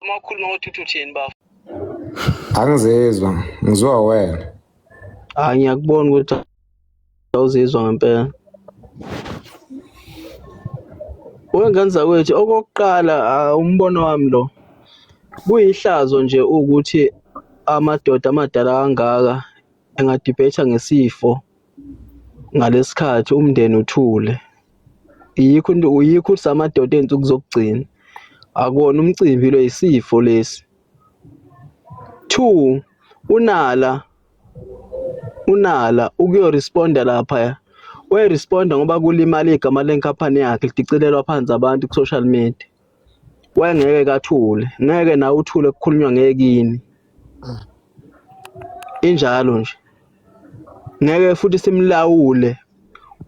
Makhuluma ngokuthi uthini bafo? Angizizwa, ngizwa wena. Ngiyakubona ukuthi awuzizwa ngempela. Wengenza kwethu okokuqala umbono wami lo. Kuyihlazo nje ukuthi amadoda amadala kangaka engadibhetha ngesifo ngalesikhathi umndeni uthule. Yikho ukuthi amadoda ensuku zokugcina. Akuwona umcimbi lo isifo lesi. 2 unala ukuyoresponda lapha. Wayeresponda ngoba kulimala igama lenkampani yakhe lidicilelwa phansi abantu ku social media. Wayengeke kathule, ngeke nawe uthule kukhulunywa ngekini. Injalo nje. Ngeke futhi simlawule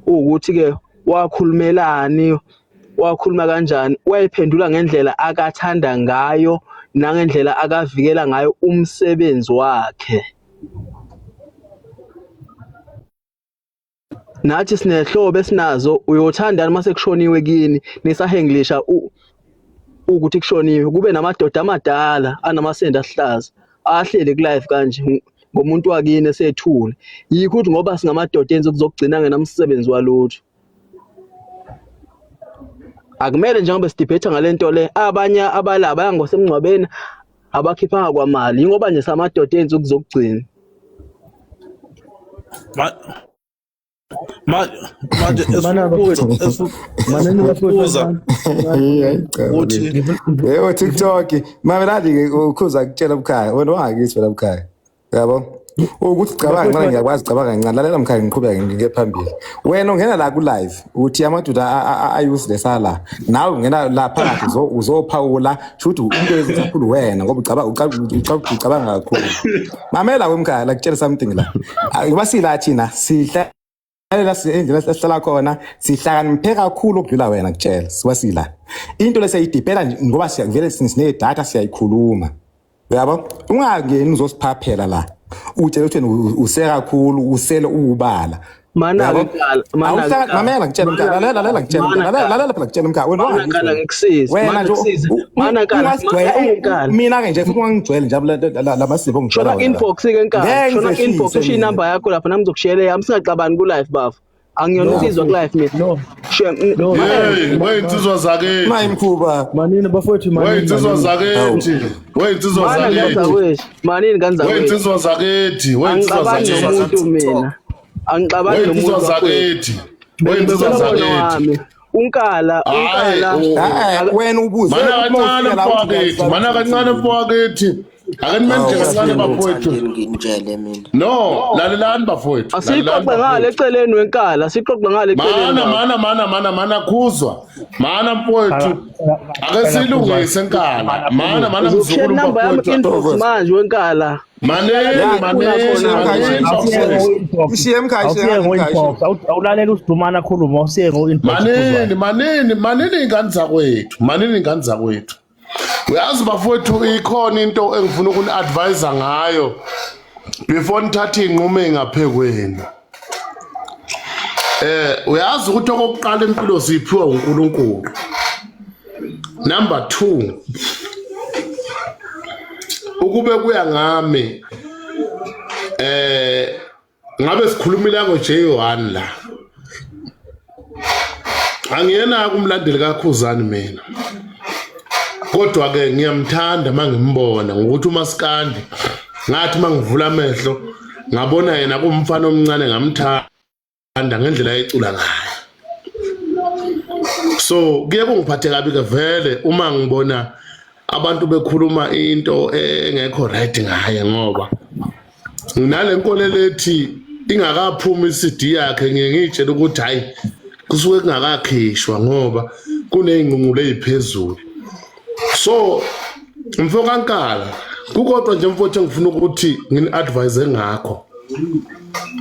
ukuthi ke wakhulumelani, wakhuluma kanjani, wayephendula ngendlela akathanda ngayo nangendlela akavikela ngayo umsebenzi wakhe. Nathi sinehlobo esinazo uyothandana mase kushoniwe kini nisahenglisha ukuthi kushoniwe kube namadoda amadala anamasenda ahlaza ahlele ku live kanje ngomuntu wakini esethule. Yikho ukuthi ngoba singamadoda enze kuzogcina ngenamsebenzi walutho. Akumele njengoba sidibhetha ngalento le abanye abalaba bayangosemngcwabeni abakhiphanga kwamali ngoba nje samadoda enze kuzogcina. Manje yebo TikTok mameladi ke ukhuza kutshela bukhaya wena wangakithi phela bukhaya yabo ukuthi cabanga ngicela ngiyakwazi cabanga ngicela lalela mkhaya ngiqhubeka ngike phambili wena ungena la ku live uthi amadoda ayuseless la nawe ungena la phakathi uzophawula shothi into ezinkulu wena ngoba ucabanga kakhulu mamela wemkhaya la kutshela something la ngoba sila thina sihla la endlela esihlala khona sihlakaniphe kakhulu ukudlula wena kutshela siwasila into lesiyidipela ngoba siyavele sine data siyayikhuluma yabo ungangeni uzosiphaphela la utshela ukuthi useka kakhulu usele ubala Mana mamela ngitshela mkhaya lalela ngitshela lalela phela ngitshela mkhaya wena wangikhala ngikusiza wena mana kala mina ke nje ufuna ngigcwele nje lamasipho ngitshela wena inbox ke enkala shona inbox ushiya inamba yakho lapha nami ngizokushayela yami singaxabani ku live bafo angiyona usizwa ku live mina no wayinsizwa zake mayimkhuba manini bafowethu manini wayinsizwa zakethi wayinsizwa zakethi manini kanza wayinsizwa zakethi wayinsizwa zakethi mina angixabani nomuntu zakethi wayinsizwa zakethi unkala wena ubuze mana kancane mfowethu ake nimenze kancane bafowethu ngitshele mina no lalelani bafowethu asixoxe ngale eceleni wenkala sixoxe ngale eceleni mana khuzwa mana mfowethu ake silungise enkala mana mzukulu bafowethu inbox manje wenkala ushiye mkhaya awulalela usidumana khuluma usiye ngo-inbox manini ingane zakwethu uyazi bafowethu ikhona into engifuna ukuni-advise ngayo before nithathe iy'nqumo ey'ngaphekwenu uyazi ukuthi okokuqala impilo siyiphiwa uNkulunkulu. Number 2, ukube kuya ngami ngabe sikhulumile ngoJ1 la angiyena kumlandeli kaKhuzani mina, kodwa ke ngiyamthanda mangimbona ngokuthi uMaskandi ngathi mangivula amehlo ngabona yena kumfana omncane ngamthanda ngendlela ayicula ngayo. So kuye kungiphathe kabi ke vele uma ngibona abantu bekhuluma into engekho right ngaye, ngoba nginale nkolelo ethi ingakaphuma iCD yakhe ngiye ngitshela ukuthi hayi kusuke kungakakhishwa ngoba kuney'nqunyulo eziphezulu. So mfokankala kukodwa nje mfowethu engifuna ukuthi ngini-advise ngakho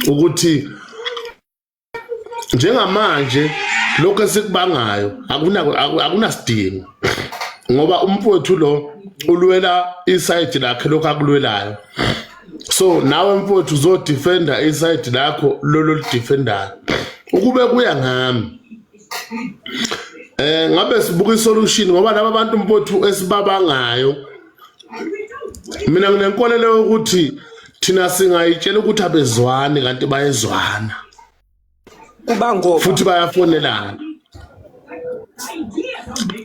ukuthi njengamanje lokho esikubangayo akunasidingo, ngoba umfowethu lo ulwela iside lakhe lokho akulwelayo. So nawe mfowethu uzodefenda iside lakho lolo lidefendayo. Ukube kuya ngami ngabe sibuka isolution, ngoba laba bantu mfowethu esibabangayo mina nginenkolelo ukuthi thina singayitshela ukuthi abezwani kanti bayezwana kuba ngoba futhi bayafonelana.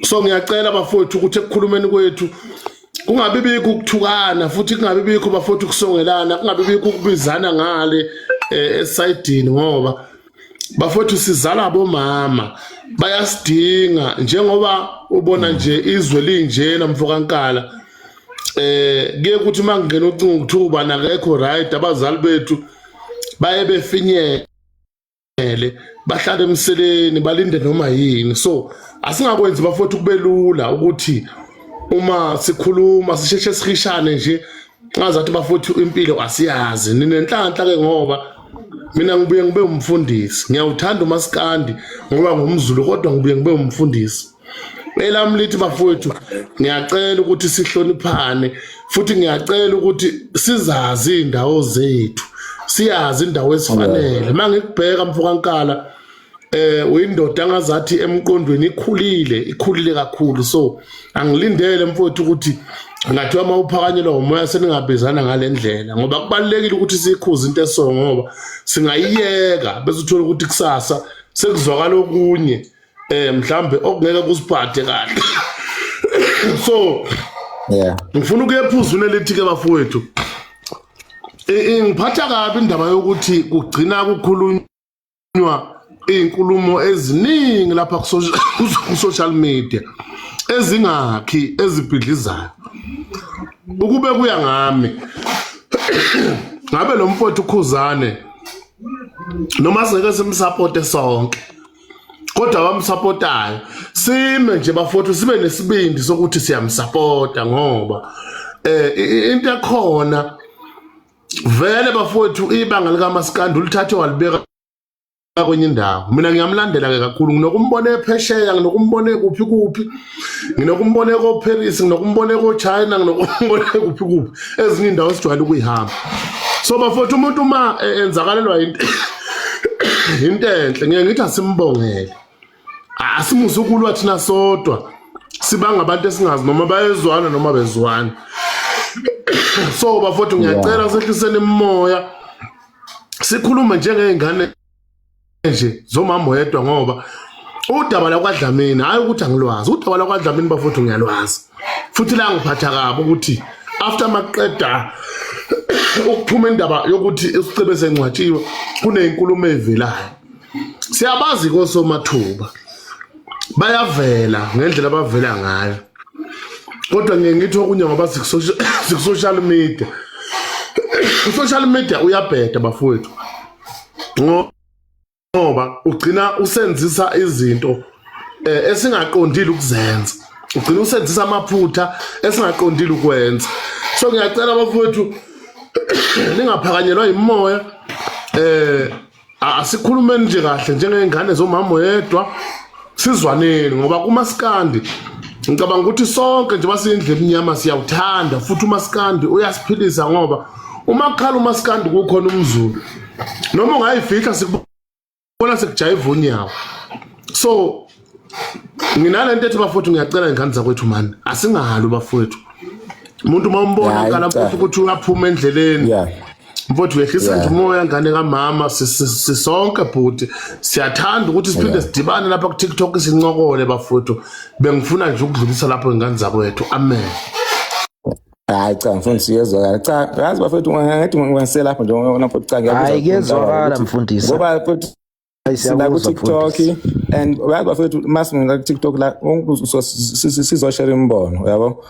So ngiyacela bafowethu ukuthi ekukhulumeni kwethu kungabi bikho ukuthukana futhi kungabi bikho bafowethu kusongelana, kungabi bikho ukubizana ngale esayidini, ngoba bafowethu sizala abomama bayasidinga njengoba ubona nje izwe linjena mfokankala. Kuye kuthi mangena ucinga ukuthuba nakekho right, abazali bethu baye befinyele bahlale emseleni balinde noma yini. So asingakwenzi bafowethu kube lula ukuthi uma sikhuluma sisheshe sihishane nje ngazathi bafowethu impilo asiyazi ninenhlanhla ke, ngoba mina ngibuye ngibe umfundisi. Ngiyawuthanda uMaskandi ngoba ngumZulu, kodwa ngibuye ngibe umfundisi. Elami lithi bafowethu ngiyacela ukuthi sihloniphane futhi ngiyacela ukuthi sizazi indawo zethu, siyazi indawo esifanele. Mangikubheka mfokankala uyindoda angazathi emqondweni ikhulile kakhulu. So angilindele mfowethu ukuthi ngathiwa uma uphakanyelwa umoya seningabizana ngalendlela, ngoba kubalekile ukuthi sikhuze into esongo, ngoba singayiyeka bese uthola ukuthi kusasa sekuzwakala okunye mhlambe okungeke kusiphathe kahle. So ngifuna ukuyephuzuna elithi ke bafowethu ngiphatha kabi indaba yokuthi kugcina kukhulunywa inkulumo eziningi lapha ku social media ezingakhi ezibhidlizayo. Ukube kuya ngami ngabe lo mfowethu uKhuzane noma singeke simsupport sonke, kodwa abamsupportayo sime nje bafowethu sibe nesibindi sokuthi siyamsupporta, ngoba into ekhona vele bafowethu ibanga lika Maskandi ulithathe walibeka kwenye indawo. Mina ngiyamlandela ke kakhulu, nginokumbona ephesheya, nginokumbona kuphi, nginokumbona eParis, nginokumbona eChina, nginokumbona kuphi ezinye indawo esijwayele ukuyihamba. So bafowethu umuntu uma enzakalelwa into enhle ngeke ngithi asimbongele, asimuzukulwa thina sodwa sibanga abantu esingazi noma bayezwana noma bezwana. So bafowethu ngiyacela sehliseni imimoya, sikhulume njengezingane nje zomama wedwa, ngoba udaba la kwaDlamini hayi ukuthi angilwazi, udaba la kwaDlamini bafowethu ngiyalwazi. Futhi la ngiphatha kabi ukuthi after maqeda ukuphuma indaba yokuthi isicebe sencwatshiwe kuneyinkulumo evelayo. Siyabazi kosomathuba bayavela ngendlela abavela ngayo, kodwa ngeke ngithi okunye ngoba social media social media uyabheda bafowethu, ngoba ugcina usenzisa izinto esingaqondile ukuzenza, ugcina usenzisa amaphutha esingaqondile ukwenza. So ngiyacela bafowethu ningaphakanyelwa imoya, asikhulumeni nje kahle njengezingane zomama wedwa, sizwaneni, ngoba kuMaskandi ngicabanga ukuthi sonke nje basindle eminyama siyawuthanda futhi uMaskandi uyasiphilisa, ngoba uma khala uMaskandi kukhona umZulu noma ungayifihla sikubona sekujayiva unyawo. So nginalento ethi bafowethu ngiyacela ingane zakwethu mani asingalo bafowethu, umuntu mawumbona kala mfowethu ukuthi uyaphuma endleleni mfowethu uyehlisa nje umoya ngane kamama. Sisonke bhuti siyathanda ukuthi siphinde sidibane lapha ku TikTok sincokole bafowethu. Bengifuna nje ukudlulisa lapho ingane zakwethu. Amen. Hayi cha mfundisi yezwakala, cha yazi bafowethu ngathi ngisela lapho nje ngona mfowethu cha ngiyabuzwa. Hayi kezwakala mfundisi, ngoba mfowethu sila ku TikTok and yazi bafowethu masingena ku TikTok la sizoshare imbono, yabo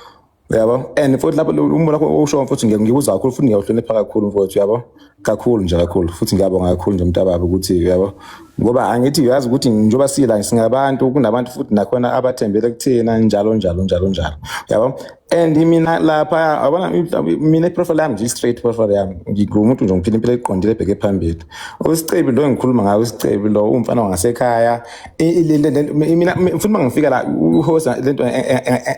and futhi lapho umbona usho futhi ngikuza kakhulu futhi ngiyawuhlonipha kakhulu mfowethu, yabo kakhulu nje kakhulu futhi ngiyabonga kakhulu nje mntababa ukuthi yabo, ngoba angithi uyazi ukuthi njengoba sila singabantu kunabantu futhi nakhona abathembele kuthina njalo yabo. And mina lapha yabona mina iprofile yami nje straight profile yami ngigumuntu nje ngiphila impilo eqondile ebheke phambili. Owesicebi lo ngikhuluma ngawo isicebi lo umfana wangasekhaya mina futhi mangifika la uhosa lento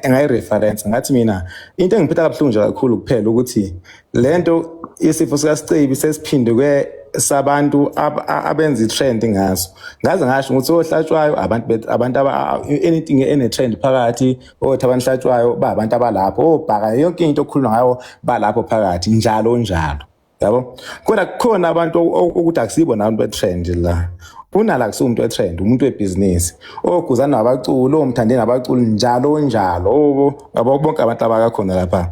engayi reference ngathi mina into engiphetha kabuhlungu nje kakhulu kuphela ukuthi lento isifo sikaSicebi sesiphinde sabantu abenza i-trend ngaso. Ngaze ngasho ukuthi ohlatshwayo abantu anything ene-trend phakathi, othi abantu hlatshwayo ba abantu abalapho, obhaka yonke into okukhulunywa ngayo balapho phakathi njalo njalo. Yabo? Kodwa kukhona abantu ukuthi akusibo nabantu be-trend la. Unala kusumuntu we-trend, umuntu webhizinisi. Oguzana nabaculi, omthande nabaculi njalo njalo. Yabo bonke abantu abakakhona lapha.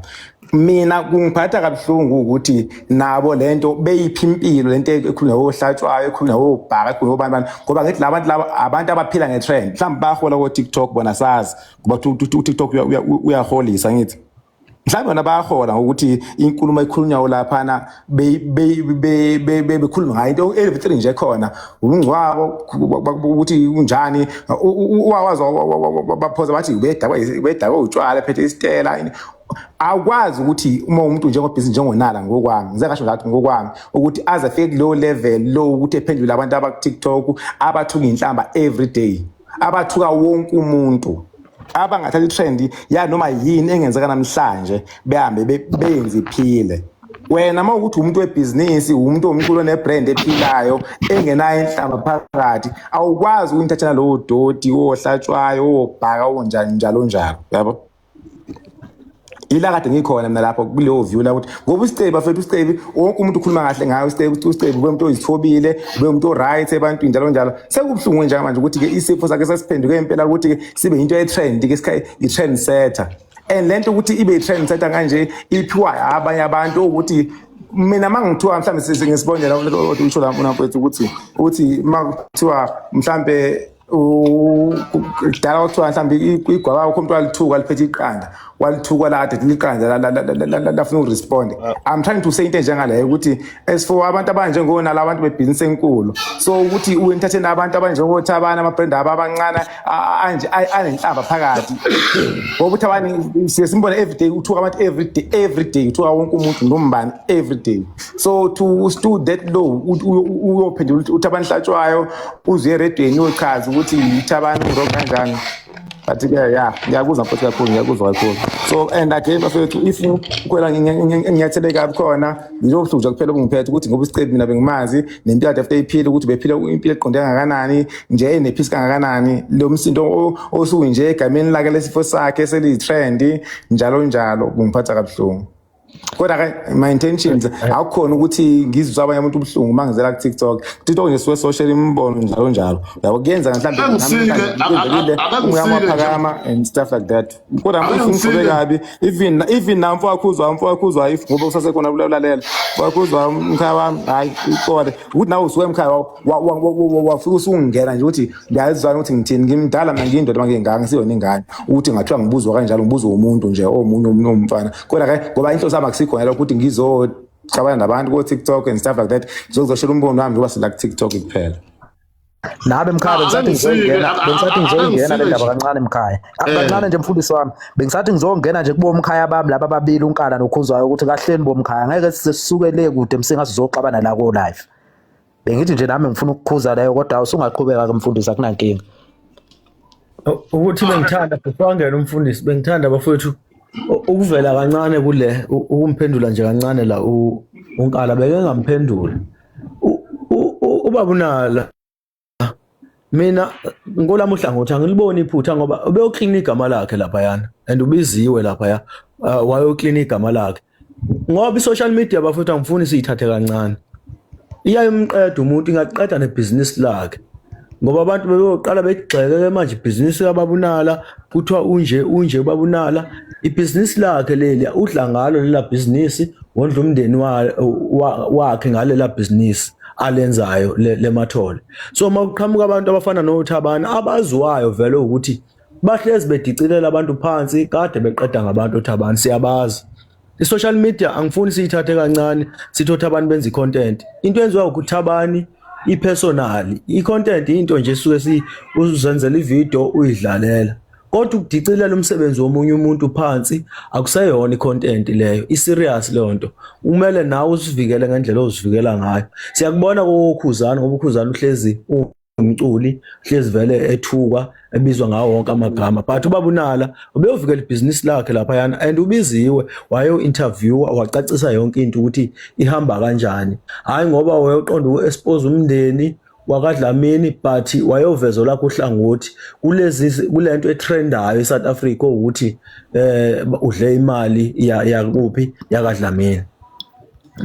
Mina kungiphatha kabuhlungu ukuthi nabo lento beyiphi impilo lento ekhulunywa ohlatshwayo, ekhulunywa obhaka, ekhulunywa abantu ngoba ngithi labantu laba abantu abaphila nge-trend. Mhlawumbe bahola ko TikTok bona sazi ngoba TikTok uyaholisa ngithi. Mhlawumbe bona bayahola ngokuthi inkulumo ekhulunywa lapha bekhuluma ngayo into everything nje khona ungcwabo ukuthi unjani wawazi baphoza bathi ubedakwa utshwala phethe isitela. Akwazi ukuthi uma umuntu njengobhizinisi njengonala ngokwami ngize ngasho ngathi ngokwami ukuthi aze afike kulo level lo ukuthi ephendule abantu abaku-TikTok abathuka inhlamba everyday, abathuka wonke umuntu, abangathatha i-trend ya noma yini engenzeka namhlanje behambe beyenze iphile. Wena uma ukuthi umuntu webhizinisi, umuntu omkhulu one-brand ephilayo engenayo inhlamba phakathi, awukwazi ukunithathela lowo doti ohlatshwayo obhaka onjani njalo njalo. Yabo? Ila kade ngikhona mina lapho kuleyo view la ukuthi ngoba uStebi afethu uStebi wonke umuntu ukhuluma kahle ngayo uStebi umuntu oyithobile, umuntu oright ebantwini njalo njalo. Sekubhlungu nje manje ukuthi ke isifo sakhe sasiphenduke impela ukuthi ke sibe into ye-trend ke sikhaya i-trend setter. And lento ukuthi ibe i-trend setter kanje iphiwa abanye abantu ukuthi mina mangithiwa mhlambe ngisibonela ukuthi usho lapho mfethu ukuthi makuthiwa mhlambe kudala kuthiwa mhlambe igwaba wakho umuntu walithuka liphethe iqanda walithuka lade liqanda lafuna ukurespond. I'm trying to say into njengaleyo ukuthi as for abantu abanjengona labantu bebhizinisi enkulu, so ukuthi uyentathe nabantu abanjengoThabana ama-brand abancane anje anenhlamba phakathi ngoba uThabani siyasimbona everyday uthuka abantu everyday uthuka wonke umuntu nombani everyday. So to stood that low uyophendula uThabani hlatshwayo uze eredweni uyochaza ukuthi uThabani ngiro kanjani. But yeah, ngiyakuzwa mfowethu kakhulu, ngiyakuzwa kakhulu. So and again bafethu if ukwela ngiyatheleka kabi khona ngizobuhlungu nje kuphela ungiphethe ukuthi ngoba isiqebi mina bengimazi nempilo kade after iphile ukuthi bephila impilo eqonde kangakanani nje enephisi kangakanani lo msindo osuku nje egameni lake lesifo sakhe seli-trend njalo njalo kungiphatha kabuhlungu. Kodwa my intentions akukhona ukuthi ngizwe abanye abantu ubuhlungu mangizela ku TikTok nje siwe social imbono njalo njalo. Yabo kuyenza mhlambe ngamaphakama and stuff like that. Kodwa ngifike kabi even namfo wakhuzwa if ngoba usasekhona ukulalela wakhuzwa umkhaya wami hayi ikole ukuthi nawe usuke emkhaya wafika usungena nje ukuthi ngiyazizwana ukuthi ngithini ngimdala mina ngiyindoda mangenganga ngisiyona ingane ukuthi ngathiwa ngibuzwa kanjalo ngibuzwa umuntu nje omunye umfana. Kodwa ngoba inhloso akusikhona ukuthi ngizocabana nabantu ko TikTok and stuff like that ngizoshela umbono wami ngoba sila ku TikTok kuphela. Nabe mkhaya bengisathi ngizongena le ndaba kancane mkhaya kancane nje mfundisi wami bengisathi ngizongena nje kubo mkhaya bami laba babili uNkala noKhuzwayo ukuthi kahleni bomkhaya ngeke sisukele kude msinga sizoxabana la ko live. Bengithi nje nami ngifuna ukukhuza leyo kodwa usungaqhubeka ke mfundisi akunankinga ukuthi bengithanda befangena umfundisi bengithanda bafowethu ukuvela kancane kule ukumphendula nje kancane la uNkala beke ngamphendula ubaba uNala. Mina ngolami uhlangothi angiliboni iphutha ngoba ubeyoclean igama lakhe lapha yana and ubiziwe lapha ya wayoclean igama lakhe ngoba i-social media bafuthu angifuni siyithathe kancane iyayimqeda umuntu ingaqeda nebusiness lakhe ngoba abantu beyoqala begxeke manje ibhizinisi kaBabunala kuthiwa unje uBabunala ibhizinisi lakhe leli udla ngalo lela bhizinisi wondla umndeni wakhe ngalela bhizinisi alenzayo lemathole. So mawuqhamuka abantu abafana noThabana abaziwayo vele ukuthi bahlezi bedicilela abantu phansi kade beqeda ngabantu uThabana siyabazi. I-social media angifuni siyithathe kancane sithi uThabana benza i-content into enziwa ukuThabani i-personal i-content into nje suke uzenzela i-video uyidlalela kodwa ukudicilela umsebenzi womunye umuntu phansi akusayona i-content leyo i-serious leyo nto umele nawe usivikele ngendlela ozivikela ngayo. Siyakubona koKhuzana ngoba uKhuzana uhlezi umculi hlezi vele ethukwa ebizwa ngawo wonke amagama but ubaba uNala ubeyovikela ibhizinisi lakhe lapha yana and ubiziwe wayo interviewer wacacisa yonke into ukuthi ihamba kanjani hayi ngoba wayoqonda ukuexpose umndeni wakwaDlamini but wayovezo lakho uhlangothi kulento etrendayo eSouth Africa ukuthi udle imali yakuphi yakwaDlamini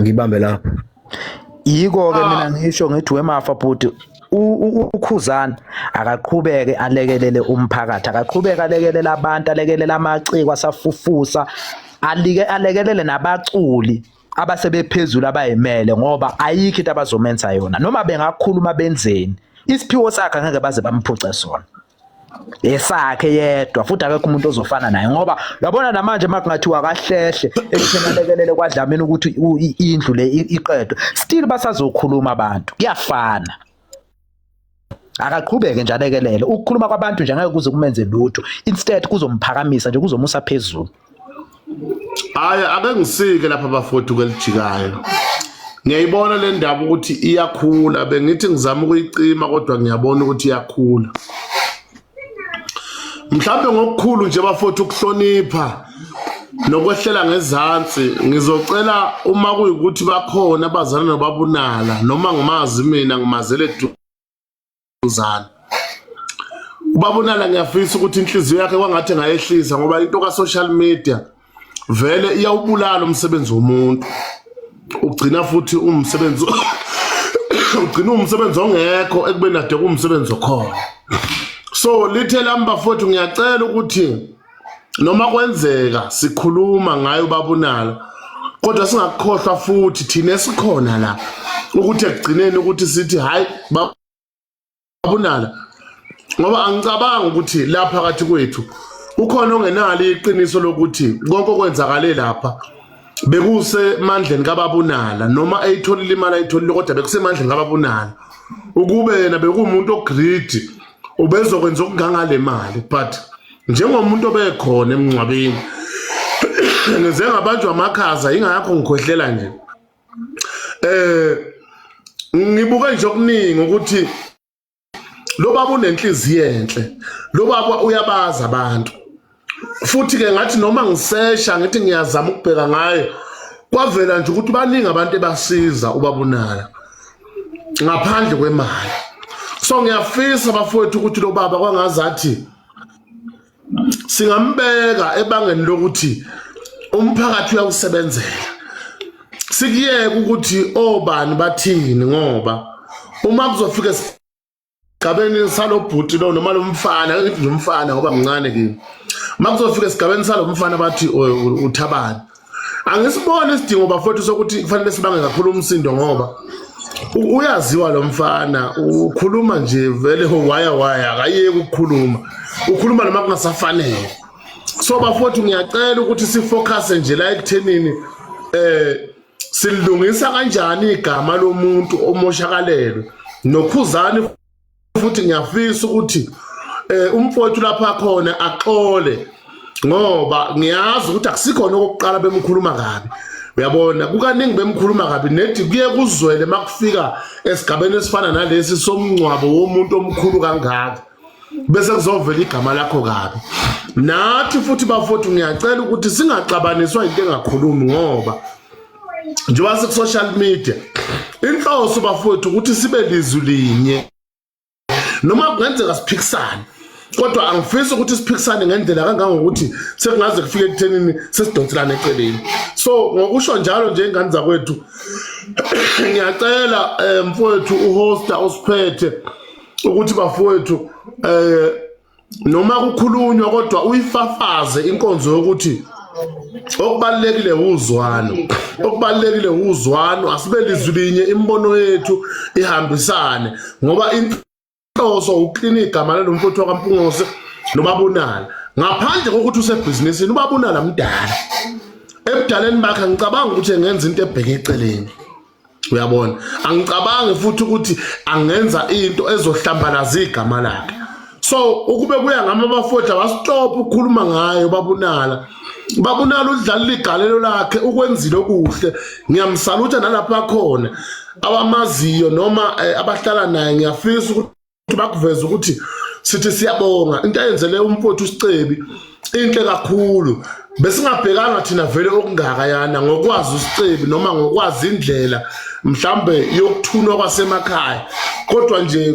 ngibambe lapho yiko ke mina ngisho ngithi wemafa bhuti uKhuzana akaqhubeke alekelele umphakathi akaqhubeke alekelele abantu alekelele amaciko asafufusa alekelele nabaculi abasebephezulu abayimele ngoba ayikho into abazomenza yona noma bengakhuluma benzeni isiphiwo sakhe ngeke baze bamphuce sona esakhe yedwa futhi akekho umuntu ozofana naye ngoba yabona namanje makungathiwa kahlehle ekusenalekelele kwaDlamini ukuthi indlu le iqedwe still basazokhuluma abantu kuyafana akaqhubeke nje alekelele ukukhuluma kwabantu nje ngeke kuze kumenze lutho instead kuzomphakamisa nje kuzomusa phezulu Aya ake ngisike lapha bafowethu kwelijikayo ngiyayibona le ndaba ukuthi iyakhula bengithi ngizama ukuyicima kodwa ngiyabona ukuthi iyakhula mhlawumbe ngokukhulu nje bafowethu ukuhlonipha nokwehlela ngezansi ngizocela uma kuyikuthi bakhona abazana nobaba uNala noma ngimazi mina ngimazele eduzana ubaba uNala ngiyafisa ukuthi inhliziyo yakhe kwangathi ngayehlisa ngoba into ka social media vele iyawubulala umsebenzi womuntu ugcina futhi umsebenzi ugcina umsebenzi ongekho ekubeni ade kumsebenzi okhona so lithe lamba futhi ngiyacela ukuthi noma kwenzeka sikhuluma ngayo baba uNala kodwa singakukhohlwa futhi thina esikhona la ukuthi ekugcineni ukuthi sithi hayi baba uNala ngoba angicabangi ukuthi lapha kathi kwethu ukhona ongenalo iqiniso lokuthi konke okwenzakale lapha bekuse mandleni kaBaba uNala noma ayitholile imali ayitholile kodwa bekusemandleni kaBaba uNala ukube yena bekumuntu ogreedy ubezokwenza okungangale mali but njengomuntu obekhona emncwabeni ngize ngabanjwa amakhaza ingakho ngikhohlela nje ngibuke nje okuningi ukuthi lo baba unenhliziyo enhle lo baba uyabaza abantu futhi ke ngathi noma ngisesha ngithi ngiyazama ukubheka ngayo kwavela nje ukuthi baningi abantu ebasiza ubaba uNala ngaphandle kwemali so ngiyafisa bafowethu ukuthi lo baba kwangazathi singambeka ebangeni lokuthi umphakathi uyawusebenzela sikiyeke ukuthi obani bathini ngoba uma kuzofika esigabeni salobhuti lo noma lo mfana ngithi nje umfana ngoba mncane kimi makuzofika esigabeni salomfana bathi uThabani angisibone isidingo bafowethu sokuthi kufanele sibange kakhulu umsindo ngoba uyaziwa lo mfana ukhuluma nje vele waya akayeke ukukhuluma ukhuluma noma kungasafanele so bafowethu ngiyacela ukuthi sifocus nje la ekuthenini silungisa kanjani igama lomuntu omoshakalelwe noKhuzani futhi ngiyafisa ukuthi umfowethu lapha khona axole ngoba ngiyazi ukuthi akusikhona okokuqala bemkhuluma kabi uyabona kukaningi bemkhuluma kabi nethi kuye kuzwele makufika esigabeni esifana nalesi somncwabo womuntu omkhulu kangaka bese kuzovela igama lakho kabi nathi futhi bafowethu ngiyacela ukuthi singaxabaniswa into engakhulumi ngoba njengoba ku social media inhloso bafowethu ukuthi sibe lizwi linye noma kungenzeka siphikisane kodwa angifisi ukuthi siphikisane ngendlela kangangokuthi sekungaze kufike ekuthenini sesidonselana eceleni so ngokusho njalo nje ingane zakwethu ngiyacela mfowethu uhosta osiphethe ukuthi bafowethu noma kukhulunywa kodwa uyifafaze inkonzo yokuthi okubalekile uzwano asibe lizwi linye imbono yethu ihambisane ngoba inhloso uklini igama lomfowethu kaMpungose nobaba uNala ngaphandle kokuthi usebhizinisini ubaba uNala mdala ebudaleni bakhe ngicabanga ukuthi engenza into ebheke eceleni uyabona angicabangi futhi ukuthi angenza into ezohlambalaza igama lakhe so ukube kuya ngama bafowethu abastop ukukhuluma ngayo baba uNala udlala igalelo lakhe ukwenzile okuhle ngiyamsalutha nalapha khona abamaziyo noma abahlala naye ngiyafisa ukuthi bakuveza ukuthi sithi siyabonga into ayenzele umfowethu uSicebi inhle kakhulu besingabhekanga thina vele okungaka yana ngokwazi uSicebi noma ngokwazi indlela mhlambe yokuthunwa kwasemakhaya kodwa nje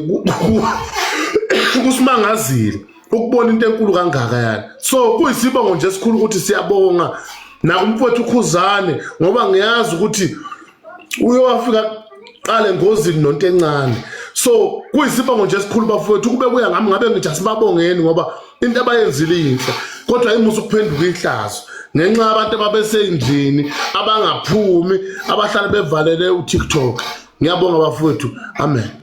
kusimangazile ukubona into enkulu kangaka yana so kuyisibongo nje esikhulu ukuthi siyabonga na umfowethu uKhuzane ngoba ngiyazi ukuthi uyowafika qale engozini nonto encane so kuyisibongo nje esikhulu bafowethu kube kuya ngami ngabe ngithi asibabongeni ngoba into abayenzile inhle kodwa imusa ukuphenduka ihlazo ngenxa abantu ababesendlini abangaphumi abahlala bevalele uTikTok ngiyabonga bafowethu amen